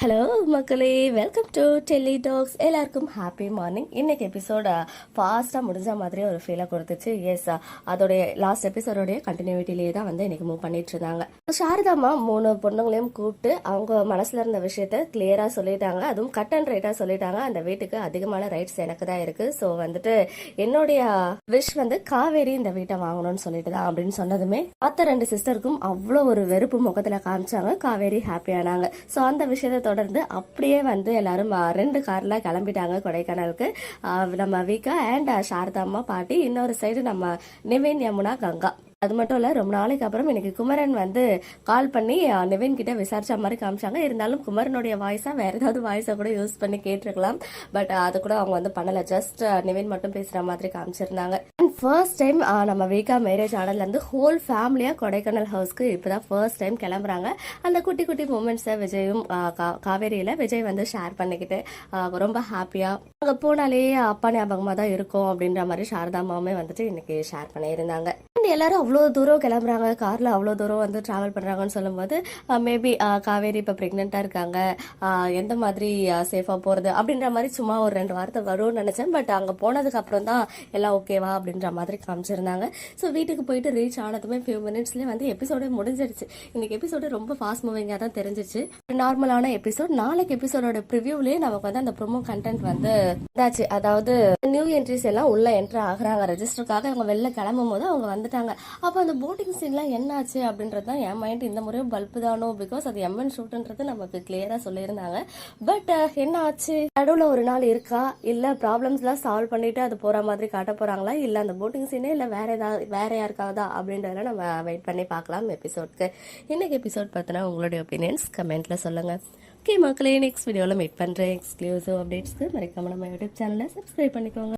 Hello மக்களே, welcome to Delhi tax. எல்லாருக்கும் happy morning. இன்னைக்கு எபிசோட ஃபாஸ்ட்டாக முடிஞ்ச மாதிரி ஒரு ஃபீலாக கொடுத்துச்சு. எஸ், அதோடைய லாஸ்ட் எபிசோடோடைய கண்டினியூட்டிலேயே தான் வந்து இன்னைக்கு மூவ் பண்ணிட்டு இருந்தாங்க. சாரதாமா 3 பொண்ணுங்களையும் கூப்பிட்டு அவங்க மனசுல இருந்த விஷயத்த கிளியரா சொல்லிட்டாங்க. அதுவும் கட் அண்ட் ரைட்டா சொல்லிட்டாங்க. அந்த வீட்டுக்கு அதிகமான ரைட்ஸ் எனக்கு தான் இருக்கு. ஸோ வந்துட்டு என்னுடைய விஷ் வந்து காவேரி இந்த வீட்டை வாங்கணும்னு சொல்லிட்டு தான் அப்படின்னு சொன்னதுமே மற்ற 2 சிஸ்டருக்கும் அவ்வளோ ஒரு வெறுப்பு முகத்துல காமிச்சாங்க. காவேரி ஹாப்பியானாங்க. ஸோ அந்த விஷயத்தை தொடர்ந்து அப்படியே வந்து எல்லாரும் 2 கார்ல கிளம்பிட்டாங்க கொடைக்கானலுக்கு. நம்ம விகா அண்ட் சாரதாம்மா பாட்டி, இன்னொரு சைடு நம்ம நிவின், யமுனா, கங்கா. அது மட்டும் இல்ல, ரொம்ப நாளைக்கு அப்புறம் இன்னைக்கு குமரன் வந்து கால் பண்ணி நிவின் கிட்ட விசாரிச்ச மாதிரி காமிச்சாங்க. இருந்தாலும் குமரனுடைய வாய்ஸா வேற ஏதாவது வாய்ஸை கூட யூஸ் பண்ணி கேட்டிருக்கலாம். பட் அது கூட அவங்க வந்து பண்ணல. ஜஸ்ட் நிவின் மட்டும் பேசுற மாதிரி காமிச்சிருந்தாங்க. அண்ட் ஃபர்ஸ்ட் டைம் நம்ம வீக்கா மேரேஜ் ஆனதுல இருந்து ஹோல் ஃபேமிலியா கொடைக்கானல் ஹவுஸ்க்கு இப்பதான் ஃபர்ஸ்ட் டைம் கிளம்புறாங்க. அந்த குட்டி குட்டி மூமெண்ட்ஸை விஜயும் காவேரியில விஜய் வந்து ஷேர் பண்ணிக்கிட்டு ரொம்ப ஹாப்பியா அங்க போனாலே அப்பா ஞாபகமா தான் இருக்கும் அப்படின்ற மாதிரி சாரதாமாவுமே வந்துட்டு இன்னைக்கு ஷேர் பண்ணியிருந்தாங்க. எல்லாரும் அவ்வளோ தூரம் கிளம்புறாங்க, கார்ல அவ்வளோ தூரம் வந்து டிராவல் பண்றாங்கன்னு சொல்லும்போது மேபி காவேரி இப்போ பிரெக்னெண்டா இருக்காங்க, எந்த மாதிரி சேஃபா போறது அப்படின்ற மாதிரி சும்மா ஒரு 2 வார்த்தை வரும்னு நினைச்சேன். பட் அங்க போனதுக்கு அப்புறம் தான் எல்லாம் ஓகேவா அப்படின்ற மாதிரி காமிச்சிருந்தாங்க. ஸோ வீட்டுக்கு போயிட்டு ரீச் ஆனதுமே ஃபியூ மினிட்ஸ்லேயே வந்து எபிசோடே முடிஞ்சிருச்சு. இன்னைக்கு எபிசோடு ரொம்ப ஃபாஸ்ட் மூவிங்காக தான் தெரிஞ்சிச்சு. நார்மலான எபிசோட். நாளைக்கு எபிசோடோட ப்ரிவியூலேயே நமக்கு வந்து அந்த ப்ரோமோ கண்டென்ட் வந்து இதாச்சு. அதாவது நியூ என்ட்ரிஸ் எல்லாம் உள்ள என்ட்ரு ஆகுறாங்க. ரெஜிஸ்டருக்காக அவங்க வெளில கிளம்பும் போது அவங்க வந்துட்டாங்க. அப்போ அந்த போட்டிங் சீன்லாம் என்னாச்சு அப்படின்றது தான் என் மைண்ட் இந்த முறையும் பல்பு தானோ, பிகாஸ் அது எம்என் ஷூட்ன்றது நமக்கு கிளியரா சொல்லியிருந்தாங்க. பட் என்ன ஆச்சு, நடுவில் ஒரு நாள் இருக்கா, இல்ல ப்ராப்ளம்ஸ் எல்லாம் சால்வ் பண்ணிட்டு அது போற மாதிரி காட்ட போறாங்களா, இல்ல அந்த போட்டிங் சீனே இல்ல வேற யாருக்காவதா அப்படின்றதெல்லாம் நம்ம வெயிட் பண்ணி பார்க்கலாம் எபிசோட்க்கு. இன்னைக்கு எபிசோட் பார்த்தனா உங்களுடைய ஒப்பீனியன்ஸ் கமெண்ட்ல சொல்லுங்க. ஓகே மக்களே, நெக்ஸ்ட் வீடியோவில் மீட் பண்றேன். எக்ஸ்க்ளூசிவ் அப்டேட்ஸ்க்கு மறக்காம நம்ம யூடியூப் சேனலை சப்ஸ்கிரைப் பண்ணிக்கோங்க.